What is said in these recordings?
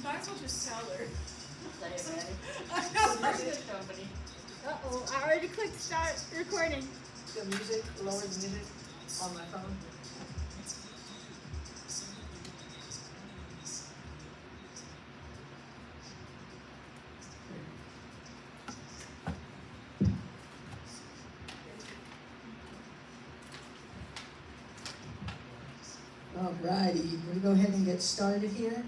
Might as well just tell her. Company. Uh-oh, I already clicked start recording. The music, lower the music on my phone. Alrighty, we'll go ahead and get started here.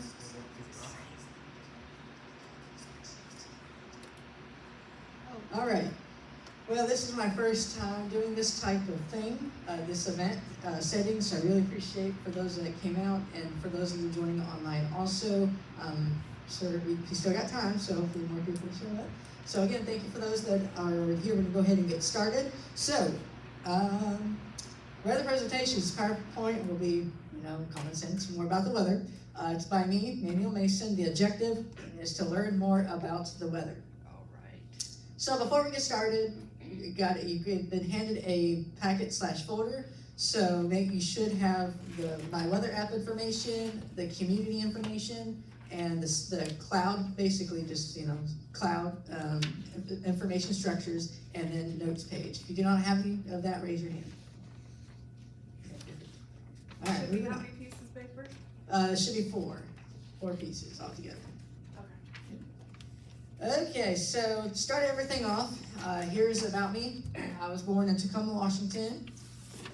All right. Well, this is my first time doing this type of thing, this event setting, so I really appreciate for those that came out and for those of you joining online also. So we still got time, so hopefully more people show up. So again, thank you for those that are here. We're going to go ahead and get started. So, weather presentations, PowerPoint will be, common sense, more about the weather. It's by me, Manuel Mason. The objective is to learn more about the weather. All right. So before we get started, you've been handed a packet/folder. So you should have my weather app information, the community information, and the cloud, basically just cloud information structures, and then notes page. If you do not have any of that, raise your hand. All right. Should be how many pieces of paper? It should be four pieces altogether. Okay, so to start everything off, here's about me. I was born in Tacoma, Washington,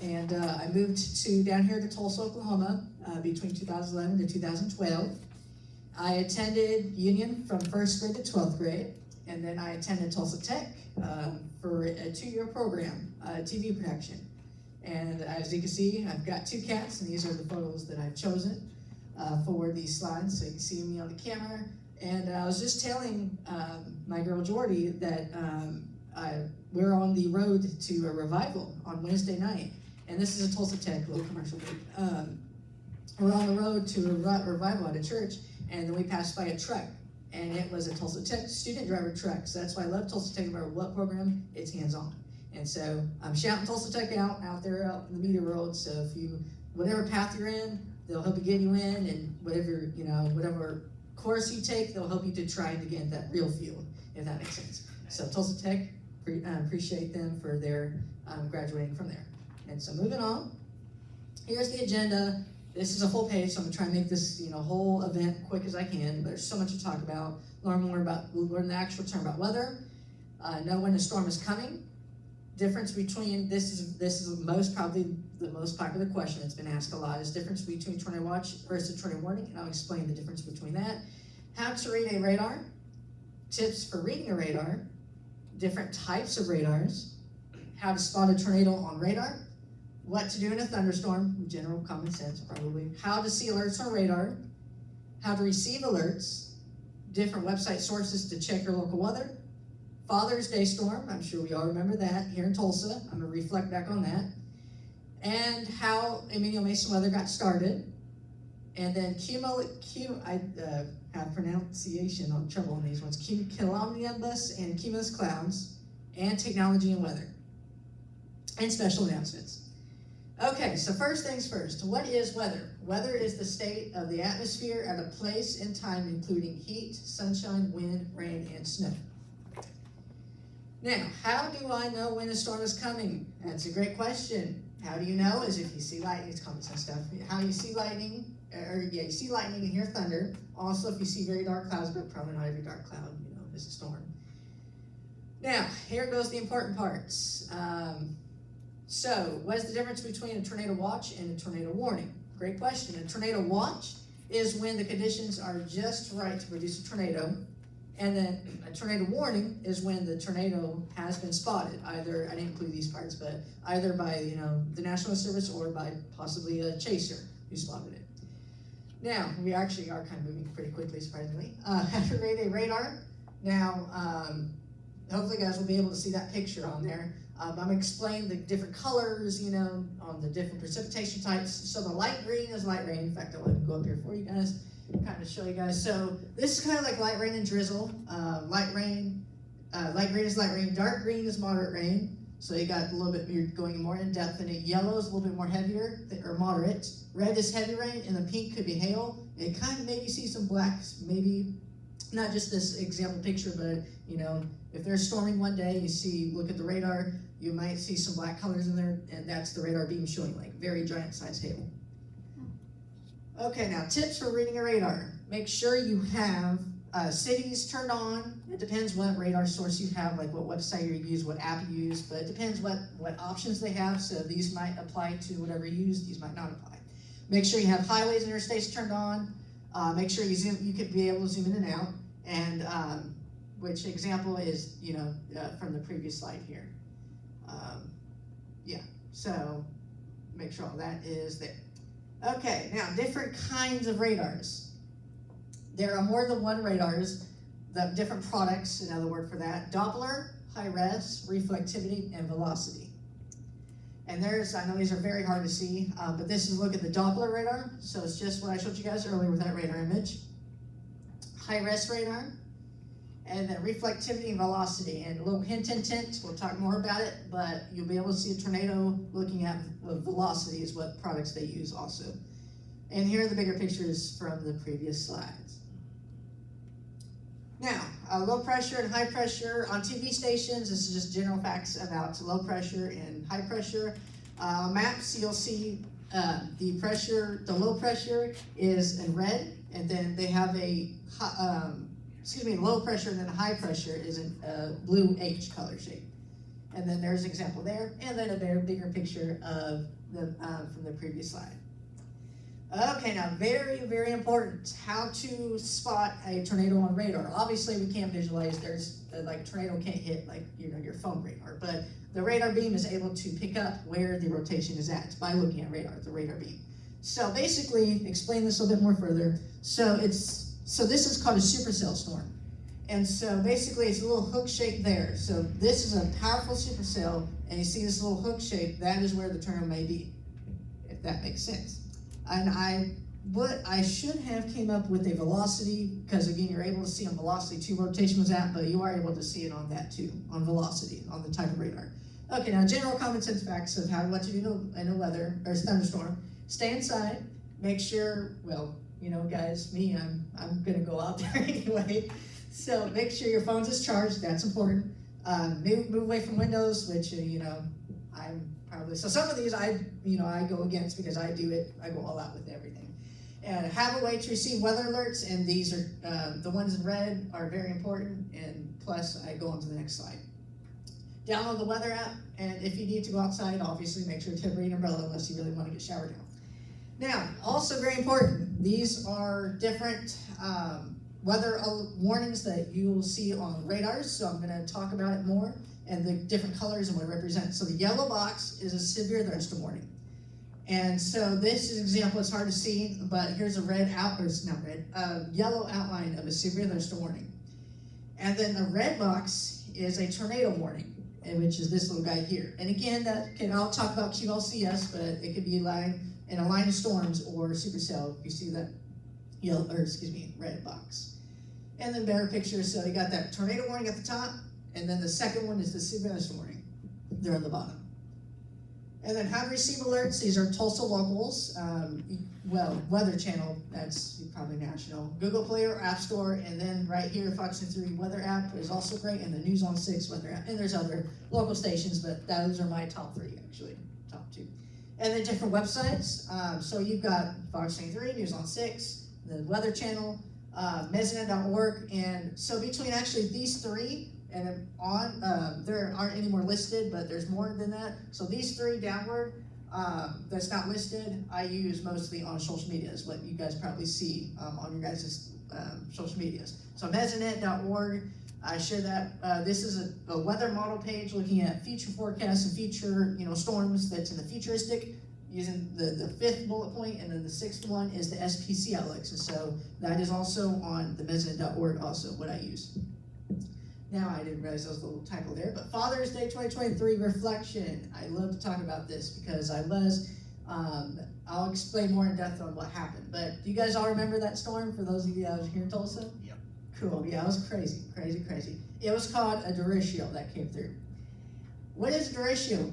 and I moved down here to Tulsa, Oklahoma between 2011 to 2012. I attended Union from 1st grade to 12th grade, and then I attended Tulsa Tech for a 2-year program, TV production. And as you can see, I've got 2 cats, and these are the photos that I've chosen for these slides, so you can see me on the camera. And I was just telling my girl Jordy that we're on the road to a revival on Wednesday night. And this is a Tulsa Tech, little commercial break. We're on the road to a revival at a church, and then we passed by a truck. And it was a Tulsa Tech student driver truck. So that's why I love Tulsa Tech, no matter what program, it's hands-on. And so I'm shouting Tulsa Tech out there out in the media world. So if whatever path you're in, they'll help you get you in, and whatever course you take, they'll help you to try to get that real field, if that makes sense. So Tulsa Tech, appreciate them for their graduating from there. And so moving on, here's the agenda. This is a full page, so I'm gonna try and make this whole event quick as I can. But there's so much to talk about. Learn the actual term about weather. Know when a storm is coming. Difference between this is probably the most popular question that's been asked a lot, is difference between tornado watch versus tornado warning, and I'll explain the difference between that. How to read a radar, tips for reading a radar, different types of radars, how to spot a tornado on radar, what to do in a thunderstorm, general common sense probably, how to see alerts on radar, how to receive alerts, different website sources to check your local weather, Father's Day storm, I'm sure we all remember that here in Tulsa. I'm going to reflect back on that. And how Emmanuel Mason weather got started. And then I have pronunciation trouble on these ones. Cumulonimbus and cumulus clouds, and technology and weather. And special announcements. Okay, so first things first. What is weather? Weather is the state of the atmosphere at a place and time including heat, sunshine, wind, rain, and snow. Now, how do I know when a storm is coming? That's a great question. How do you know? Is if you see lightning, it's common sense stuff. How you see lightning, you see lightning and hear thunder. Also, if you see very dark clouds, but probably not every dark cloud, is a storm. Now, here goes the important parts. So, what is the difference between a tornado watch and a tornado warning? Great question. A tornado watch is when the conditions are just right to produce a tornado. And then a tornado warning is when the tornado has been spotted. Either, I didn't include these parts, but either by the National Weather Service or by possibly a chaser who spotted it. Now, we actually are kind of moving pretty quickly, surprisingly. How to read a radar. Now, hopefully you guys will be able to see that picture on there. I'm going to explain the different colors, on the different precipitation types. So the light green is light rain. In fact, I'll let it go up here for you guys. Kind of show you guys. So this is kind of like light rain and drizzle. Light green is light rain. Dark green is moderate rain. So you got a little bit, you're going more in depth in it. Yellow is a little bit more heavier or moderate. Red is heavy rain, and the pink could be hail. It kind of maybe see some blacks, maybe not just this example picture, but you know, if they're storming one day, look at the radar, you might see some black colors in there, and that's the radar beam showing like very giant size hail. Okay, now tips for reading a radar. Make sure you have cities turned on. It depends what radar source you have, like what website you use, what app you use, but it depends what options they have, so these might apply to whatever you use, these might not apply. Make sure you have highways and interstates turned on. Make sure you could be able to zoom in and out, and which example is, from the previous slide here. Yeah, so make sure all that is there. Okay, now different kinds of radars. There are more than one radars, the different products, another word for that: Doppler, high res, reflectivity, and velocity. And I know these are very hard to see, but this is a look at the Doppler radar. So it's just what I showed you guys earlier with that radar image. High res radar, and then reflectivity and velocity. And a little hint, we'll talk more about it, but you'll be able to see a tornado looking at velocity is what products they use also. And here are the bigger pictures from the previous slides. Now, low pressure and high pressure on TV stations. This is just general facts about low pressure and high pressure. Maps, you'll see the low pressure is in red, and then they have low pressure, and then high pressure is in blue H color shape. And then there's an example there, and then a bigger picture of from the previous slide. Okay, now very, very important, how to spot a tornado on radar. Obviously we can't visualize, tornado can't hit your phone radar, but the radar beam is able to pick up where the rotation is at by looking at the radar beam. So basically, explain this a little bit more further. So this is called a supercell storm. And so basically it's a little hook shape there. So this is a powerful supercell, and you see this little hook shape, that is where the tornado may be, if that makes sense. And I should have came up with a velocity, because again, you're able to see on velocity too, rotation was at, but you are able to see it on that too, on velocity, on the type of radar. Okay, now general common sense facts of what to do in a weather, or thunderstorm. Stay inside, make sure, guys, I'm gonna go out there anyway. So make sure your phone's is charged, that's important. Move away from windows, which, I'm probably, so some of these I go against because I go all out with everything. And have a way to receive weather alerts, and these are, the ones in red are very important, and plus I go on to the next slide. Download the weather app, and if you need to go outside, obviously make sure to bring an umbrella unless you really want to get showered down. Now, also very important, these are different weather warnings that you will see on radars, so I'm going to talk about it more, and the different colors and what it represents. So the yellow box is a severe thunderstorm warning. And so this is an example, it's hard to see, but here's a yellow outline of a severe thunderstorm warning. And then the red box is a tornado warning, which is this little guy here. And again, I'll talk about QLCS, but it could be in a line of storms or supercell if you see that red box. And then better picture, so you got that tornado warning at the top, and then the second one is the severe thunderstorm warning. They're on the bottom. And then how to receive alerts, these are Tulsa locals, Weather Channel, that's probably national, Google Play or App Store, and then right here, Fox News 3 weather app is also great, and the News on 6 weather app, and there's other local stations, but those are my top 3 actually, top 2. And then different websites, so you've got Fox News 3, News on 6, the Weather Channel, mezzanine.org, and so between actually these 3, and there aren't any more listed, but there's more than that. So these 3 downward, that's not listed, I use mostly on social media, is what you guys probably see on your guys' social medias. So mezzanine.org, I share that. This is a weather model page looking at future forecasts and future storms that's in the futuristic, using the 5th bullet point, and then the 6th one is the SPC outlooks. And so that is also on the mezzanine.org also, what I use. Now, I didn't realize there was a little typo there, but Father's Day 2023 reflection. I love to talk about this because I'll explain more in depth on what happened. But do you guys all remember that storm, for those of you that was here in Tulsa? Yep. Cool, yeah, it was crazy. It was called a derecho that came through. What is a derecho?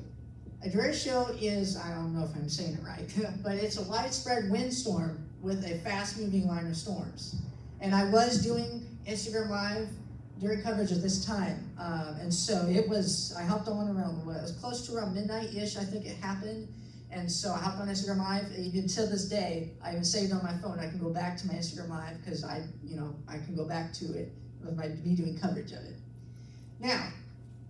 A derecho is, I don't know if I'm saying it right, but it's a widespread windstorm with a fast-moving line of storms. And I was doing Instagram Live during coverage at this time. And so it was, I hopped on around, it was close to around midnight-ish, I think it happened. And so I hopped on Instagram Live, and even to this day, I even saved on my phone. I can go back to my Instagram Live because I can go back to it with me doing coverage of it. Now,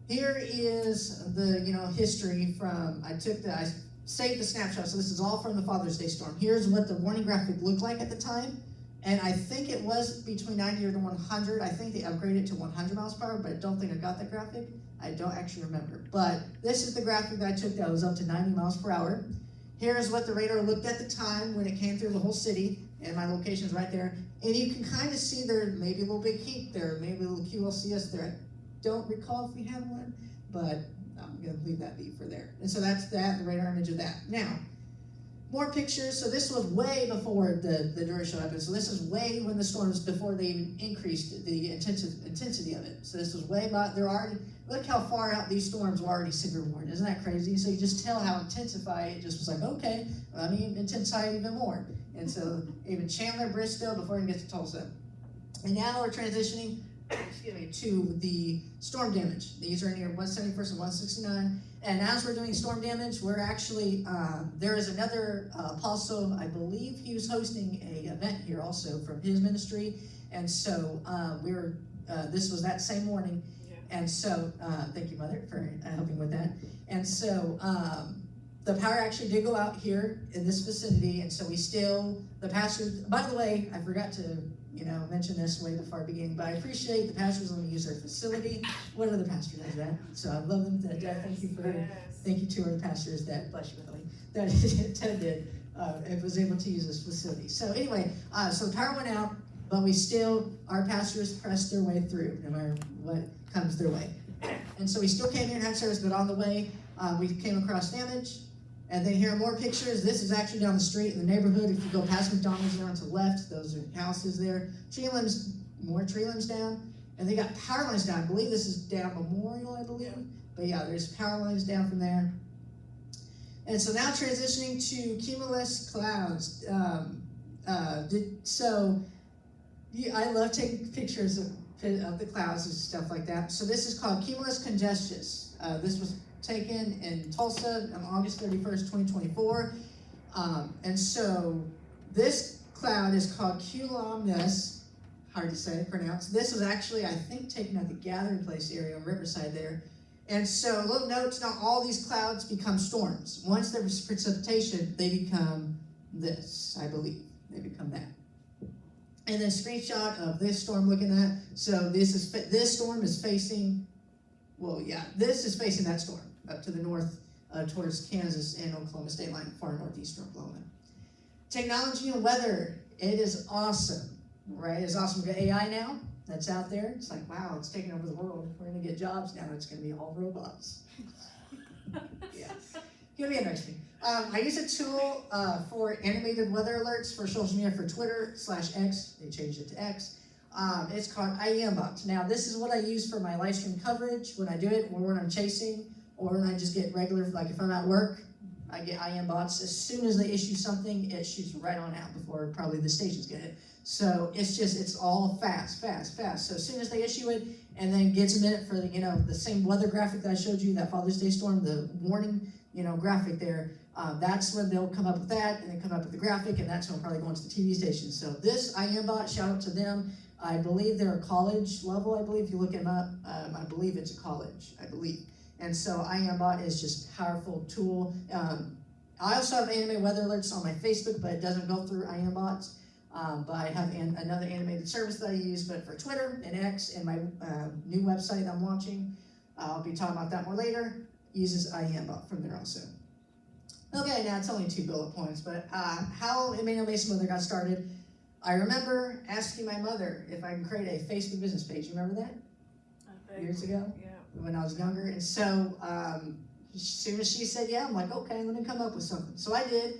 here is the, history from, I saved the snapshot, so this is all from the Father's Day storm. Here's what the warning graphic looked like at the time. And I think it was between 90 or 100. I think they upgraded it to 100 miles per hour, but I don't think I got that graphic. I don't actually remember. But this is the graphic that I took that was up to 90 miles per hour. Here's what the radar looked at the time when it came through the whole city, and my location's right there. And you can kind of see there may be a little big heat there, maybe a little QLCS there. I don't recall if we have one, but I'm going to leave that be for there. And so that's that, the radar image of that. Now, more pictures. So this was way before the derecho happened. So this is way when the storms, before they even increased the intensity of it. So this was way about, they're already, look how far out these storms were already severe warned. Isn't that crazy? So you just tell how intensified it just was like, okay, let me intensify it even more. And so even Chandler, Bristol, before we get to Tulsa. And now we're transitioning, to the storm damage. These are near 171st and 169. And as we're doing storm damage, we're actually, there is another apostle, I believe he was hosting an event here also from his ministry. And so this was that same morning. Yeah. And so, thank you, Mother, for helping with that. And so, the power actually did go out here in this vicinity. And so the pastor, by the way, I forgot to mention this way before I began, but I appreciate the pastors letting me use their facility. What other pastor does that? So I love them. Thank you thank you to our pastors that, bless you, Billy, that attended and was able to use this facility. So anyway, so the power went out, but our pastors pressed their way through, no matter what comes their way. And so we still came here and had service, but on the way, we came across damage. And then here are more pictures. This is actually down the street in the neighborhood. If you go past McDonald's there on to the left, those are houses there. More tree limbs down. And they got power lines down. I believe this is down Memorial, I believe. Yeah. But yeah, there's power lines down from there. And so now transitioning to cumulus clouds. I love taking pictures of the clouds and stuff like that. So this is called cumulus congestus. This was taken in Tulsa on August 31st, 2024. And so this cloud is called cumulus, hard to pronounce. This was actually, I think, taken at the Gathering Place area on Riverside there. And so, little notes, not all these clouds become storms. Once there's precipitation, they become this, I believe. They become that. And then screenshot of this storm looking at. So this storm is facing, this is facing that storm up to the north towards Kansas and Oklahoma state line, far northeastern Oklahoma. Technology and weather, it is awesome, right? It's awesome. We've got AI now that's out there. It's like, wow, it's taking over the world. We're going to get jobs now. It's going to be all robots. Yeah. It's going to be interesting. I use a tool for animated weather alerts for social media for Twitter/X. They changed it to X. It's called IEMBot. Now, this is what I use for my live stream coverage when I do it, or when I'm chasing, or when I just get regular, like if I'm at work, I get IEMBots. As soon as they issue something, it shoots right on out before probably the stations get it. So it's all fast. So as soon as they issue it, and then gets a minute for the same weather graphic that I showed you, that Father's Day storm, the warning, graphic there, that's when they'll come up with that, and then come up with the graphic, and that's when I'll probably go into the TV station. So this IEMBot, shout out to them. I believe they're a college level, I believe. If you look them up, I believe it's a college, I believe. And so IEMBot is just a powerful tool. I also have anime weather alerts on my Facebook, but it doesn't go through IEMBots. But I have another animated service that I use, but for Twitter and X and my new website I'm launching, I'll be talking about that more later, uses IEMBot from there also. Okay, now it's only 2 bullet points, but how Emmanuel Mason Mother got started. I remember asking my mother if I can create a Facebook business page. You remember that? Years ago? Yeah. When I was younger. And so as soon as she said yeah, I'm like, okay, let me come up with something. So I did,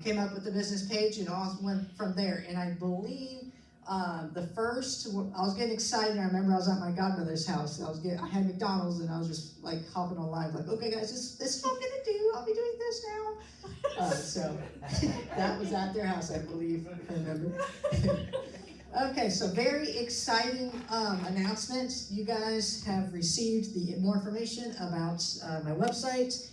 came up with the business page, and all went from there. And I believe I was getting excited. I remember I was at my godmother's house. I had McDonald's, and I was just like hopping on live, like, okay guys, this is what I'm gonna do. I'll be doing this now. So that was at their house, I believe, if I remember. Okay, so very exciting announcement. You guys have received more information about my website.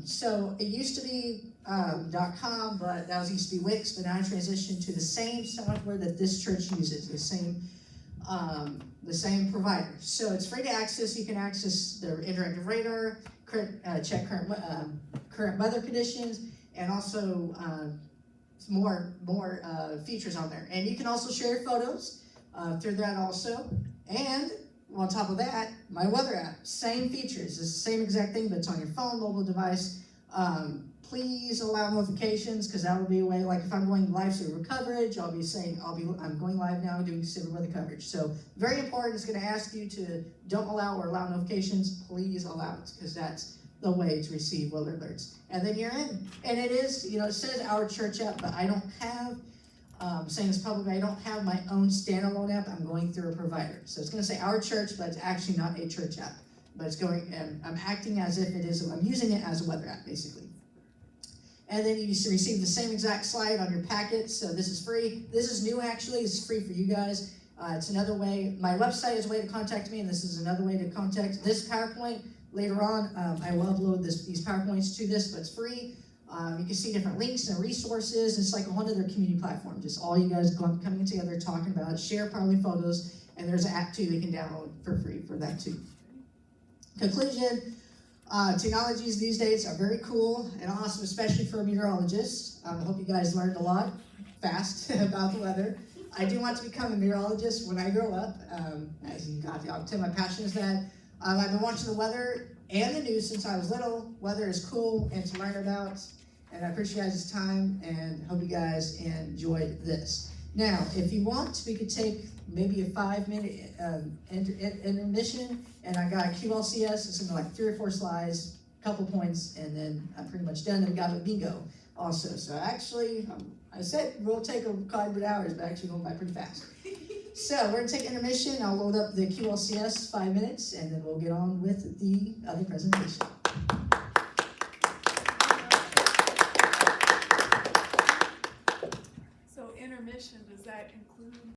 So it used to be .com, but that used to be Wix, but now I transitioned to the same software that this church uses, the same provider. So it's free to access. You can access the interactive radar, check current weather conditions, and also more features on there. And you can also share your photos through that also. And on top of that, my weather app, same features. It's the same exact thing, but it's on your phone, mobile device. Please allow notifications, because that will be a way, like if I'm going live silver coverage, I'll be saying, I'm going live now doing silver weather coverage. So very important. It's going to ask you to don't allow or allow notifications. Please allow it, because that's the way to receive weather alerts. And then you're in. And it is, it says our church app, but I don't have, saying this publicly, I don't have my own standalone app. I'm going through a provider. So it's going to say our church, but it's actually not a church app. But it's going, and I'm acting as if it is, I'm using it as a weather app, basically. And then you receive the same exact slide on your packet. So this is free. This is new, actually. It's free for you guys. It's another way. My website is a way to contact me, and this is another way to contact this PowerPoint. Later on, I will upload these PowerPoints to this, but it's free. You can see different links and resources. It's like a whole other community platform. Just all you guys coming together, talking about it, share probably photos, and there's an app too you can download for free for that too. Conclusion. Technologies these days are very cool and awesome, especially for a meteorologist. I hope you guys learned a lot fast about the weather. I do want to become a meteorologist when I grow up. As you got, I'll tell my passion is that. I've been watching the weather and the news since I was little. Weather is cool and to learn about, and I appreciate you guys' time and hope you guys enjoyed this. Now, if you want, we could take maybe a 5-minute intermission, and I got QLCS. It's gonna be like 3 or 4 slides, couple points, and then I'm pretty much done. And we got a bingo also. So actually, I said we'll take a couple of hours, but actually going by pretty fast. So we're gonna take intermission. I'll load up the QLCS 5 minutes, and then we'll get on with the other presentation.